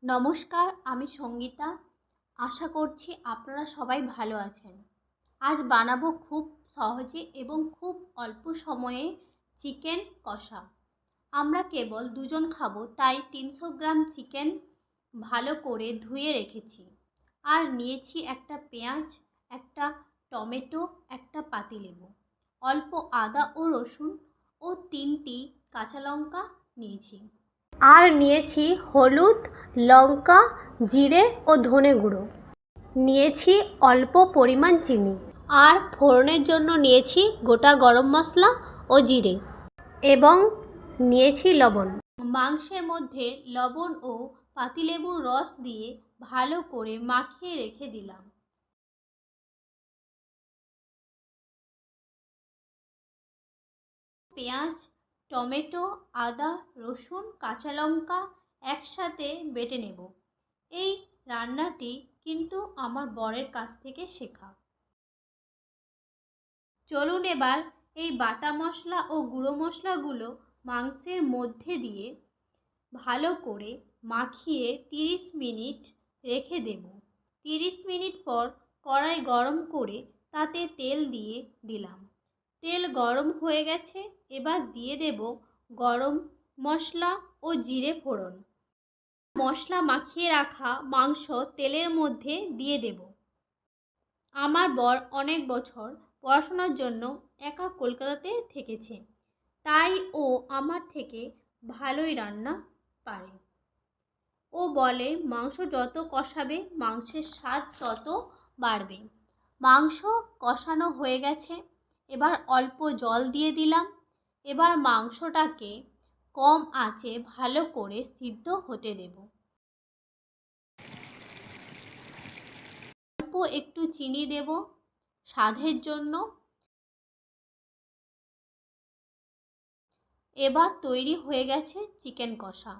নমস্কার, আমি সঙ্গীতা। আশা করছি আপনারা সবাই ভালো আছেন। আজ বানাবো খুব সহজে এবং খুব অল্প সময়ে চিকেন কষা। আমরা কেবল দুজন খাবো, তাই 300 গ্রাম চিকেন ভালো করে ধুয়ে রেখেছি। আর নিয়েছি একটা পেঁয়াজ, একটা টমেটো, একটা পাতিলেবু, অল্প আদা ও রসুন ও 3টি কাঁচা লঙ্কা নিয়েছি। আর নিয়েছি হলুদ, লঙ্কা, জিরে ও ধনে গুঁড়ো। নিয়েছি অল্প পরিমাণ চিনি। আর ফোড়নের জন্য নিয়েছি গোটা গরম মশলা ও জিরে এবং নিয়েছি লবণ। মাংসের মধ্যে লবণ ও পাতিলেবুর রস দিয়ে ভালো করে মাখিয়ে রেখে দিলাম। পেঁয়াজ, টমেটো, আদা, রসুন, কাঁচা লঙ্কা একসাথে বেটে নেব। এই রান্নাটি কিন্তু আমার বরের কাছ থেকে শেখা। চলুন এবার এই বাটা মশলা ও গুঁড়ো মশলাগুলো মাংসের মধ্যে দিয়ে ভালো করে মাখিয়ে 30 মিনিট রেখে দেব। 30 মিনিট পর কড়াই গরম করে তাতে তেল দিয়ে দিলাম। তেল গরম হয়ে গেছে, এবার দিয়ে দেব গরম মশলা ও জিরে ফোড়ন। মশলা মাখিয়ে রাখা মাংস তেলের মধ্যে দিয়ে দেব। আমার বর অনেক বছর পড়াশোনার জন্য একা কলকাতাতে থেকেছে, তাই ও আমার থেকে ভালোই রান্না পারে। ও বলে মাংস যত কষাবে মাংসের স্বাদ তত বাড়বে। মাংস কষানো হয়ে গেছে, এবার অল্প জল দিয়ে দিলাম। এবার মাংসটাকে কম আঁচে ভালো করে সিদ্ধ হতে দেব। অল্প একটু চিনি দেব স্বাদের জন্য। এবার তৈরি হয়ে গেছে চিকেন কষা।